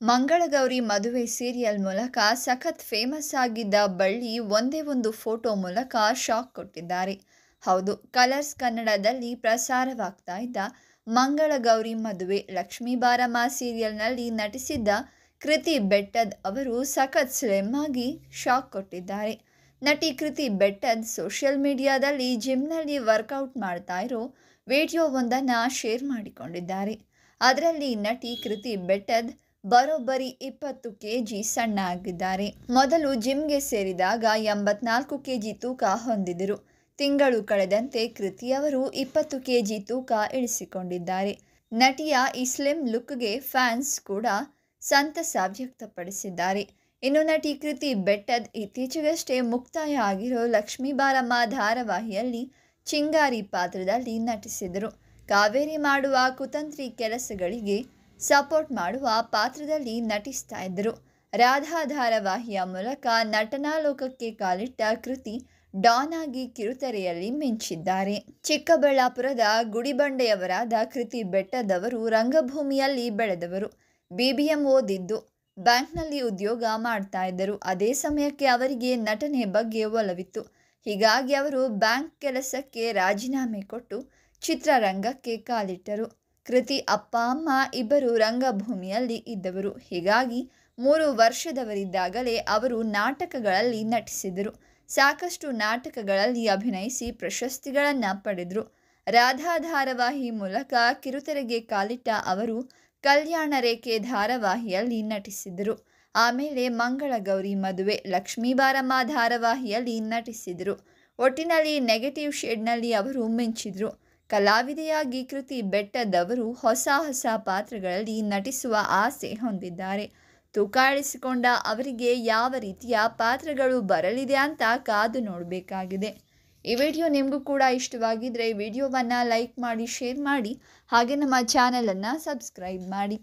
ಮಂಗಳಗೌರಿ ಮದುವೆ ಸೀರಿಯಲ್ ಮೂಲಕ ಸಖತ್ ಫೇಮಸ್ ಆಗಿದ್ದ ಬಳ್ಳಿ ಒಂದೇ ಒಂದು ಫೋಟೋ ಮೂಲಕ ಶಾಕ್ ಕೊಟ್ಟಿದ್ದಾರೆ. ಹೌದು, ಕಲರ್ಸ್ ಕನ್ನಡದಲ್ಲಿ ಪ್ರಸಾರವಾಗ್ತಾ ಇದ್ದ ಮಂಗಳಗೌರಿ ಮದುವೆ ಲಕ್ಷ್ಮೀ ಬಾರಮ್ಮ ಸೀರಿಯಲ್ನಲ್ಲಿ ನಟಿಸಿದ್ದ ಕೃತಿ ಬೆಟ್ಟದ್ ಅವರು ಸಖತ್ ಸ್ಲಿಮ್ ಆಗಿ ಶಾಕ್ ಕೊಟ್ಟಿದ್ದಾರೆ. ನಟಿ ಕೃತಿ ಬೆಟ್ಟದ್ ಸೋಷಿಯಲ್ ಮೀಡಿಯಾದಲ್ಲಿ ಜಿಮ್ನಲ್ಲಿ ವರ್ಕೌಟ್ ಮಾಡ್ತಾ ಇರೋ ವಿಡಿಯೋವೊಂದನ್ನು ಶೇರ್ ಮಾಡಿಕೊಂಡಿದ್ದಾರೆ. ಅದರಲ್ಲಿ ನಟಿ ಕೃತಿ ಬೆಟ್ಟದ್ ಬರೋಬ್ಬರಿ 20 kg ಸಣ್ಣ ಆಗಿದ್ದಾರೆ. ಮೊದಲು ಜಿಮ್ಗೆ ಸೇರಿದಾಗ 84 kg ತೂಕ ಹೊಂದಿದ್ದರು. ತಿಂಗಳು ಕಳೆದಂತೆ ಕೃತಿಯವರು 20 kg ತೂಕ ಇಳಿಸಿಕೊಂಡಿದ್ದಾರೆ. ನಟಿಯ ಈ ಸ್ಲಿಮ್ ಲುಕ್ಗೆ ಫ್ಯಾನ್ಸ್ ಕೂಡ ಸಂತಸ ವ್ಯಕ್ತಪಡಿಸಿದ್ದಾರೆ. ಇನ್ನು ನಟಿ ಕೃತಿ ಬೆಟ್ಟದ್ ಇತ್ತೀಚೆಗಷ್ಟೇ ಮುಕ್ತಾಯ ಆಗಿರೋ ಲಕ್ಷ್ಮೀ ಬಾರಮ್ಮ ಧಾರಾವಾಹಿಯಲ್ಲಿ ಚಿಂಗಾರಿ ಪಾತ್ರದಲ್ಲಿ ನಟಿಸಿದರು. ಕಾವೇರಿ ಮಾಡುವ ಕುತಂತ್ರಿ ಕೆಲಸಗಳಿಗೆ ಸಪೋರ್ಟ್ ಮಾಡುವ ಪಾತ್ರದಲ್ಲಿ ನಟಿಸ್ತಾ ಇದ್ದರು. ರಾಧಾ ಧಾರಾವಾಹಿಯ ಮೂಲಕ ನಟನಾ ಲೋಕಕ್ಕೆ ಕಾಲಿಟ್ಟ ಕೃತಿ ಡಾನ್ ಆಗಿ ಕಿರುತೆರೆಯಲ್ಲಿ ಮಿಂಚಿದ್ದಾರೆ. ಚಿಕ್ಕಬಳ್ಳಾಪುರದ ಗುಡಿಬಂಡೆಯವರಾದ ಕೃತಿ ಬೆಟ್ಟದ್ ಅವರು ರಂಗಭೂಮಿಯಲ್ಲಿ ಬೆಳೆದವರು. BBM ಓದಿದ್ದು, ಬ್ಯಾಂಕ್ನಲ್ಲಿ ಉದ್ಯೋಗ ಮಾಡ್ತಾ ಇದ್ದರು. ಅದೇ ಸಮಯಕ್ಕೆ ಅವರಿಗೆ ನಟನೆ ಬಗ್ಗೆ ಒಲವಿತ್ತು. ಹೀಗಾಗಿ ಅವರು ಬ್ಯಾಂಕ್ ಕೆಲಸಕ್ಕೆ ರಾಜೀನಾಮೆ ಕೊಟ್ಟು ಚಿತ್ರರಂಗಕ್ಕೆ ಕಾಲಿಟ್ಟರು. ಕೃತಿ ಅಪ್ಪ ಅಮ್ಮ ಇಬ್ಬರು ರಂಗಭೂಮಿಯಲ್ಲಿ ಇದ್ದವರು. ಹೀಗಾಗಿ 3 ವರ್ಷದವರಿದ್ದಾಗಲೇ ಅವರು ನಾಟಕಗಳಲ್ಲಿ ನಟಿಸಿದರು. ಸಾಕಷ್ಟು ನಾಟಕಗಳಲ್ಲಿ ಅಭಿನಯಿಸಿ ಪ್ರಶಸ್ತಿಗಳನ್ನು ಪಡೆದರು. ರಾಧಾ ಧಾರಾವಾಹಿ ಮೂಲಕ ಕಿರುತೆರೆಗೆ ಕಾಲಿಟ್ಟ ಅವರು ಕಲ್ಯಾಣ ರೇಖೆ ಧಾರಾವಾಹಿಯಲ್ಲಿ ನಟಿಸಿದರು. ಆಮೇಲೆ ಮಂಗಳಗೌರಿ ಮದುವೆ ಲಕ್ಷ್ಮೀ ಬಾರಮ್ಮ ಧಾರಾವಾಹಿಯಲ್ಲಿ ನಟಿಸಿದರು. ಒಟ್ಟಿನಲ್ಲಿ ನೆಗೆಟಿವ್ ಶೇಡ್ನಲ್ಲಿ ಅವರು ಮಿಂಚಿದ್ರು. ಕಲಾವಿದೆಯಾಗಿ ಕೃತಿ ಬೆಟ್ಟದ್ ಅವರು ಹೊಸ ಪಾತ್ರಗಳಲ್ಲಿ ನಟಿಸುವ ಆಸೆ ಹೊಂದಿದ್ದಾರೆ. ತೂಕ ಇಳಿಸಿಕೊಂಡ ಅವರಿಗೆ ಯಾವ ರೀತಿಯ ಪಾತ್ರಗಳು ಬರಲಿದೆ ಅಂತ ಕಾದು ನೋಡಬೇಕಾಗಿದೆ. ಈ ವಿಡಿಯೋ ನಿಮಗೂ ಕೂಡ ಇಷ್ಟವಾಗಿದ್ದರೆ ವಿಡಿಯೋವನ್ನು ಲೈಕ್ ಮಾಡಿ, ಶೇರ್ ಮಾಡಿ, ಹಾಗೆ ನಮ್ಮ ಚಾನಲನ್ನು ಸಬ್ಸ್ಕ್ರೈಬ್ ಮಾಡಿ.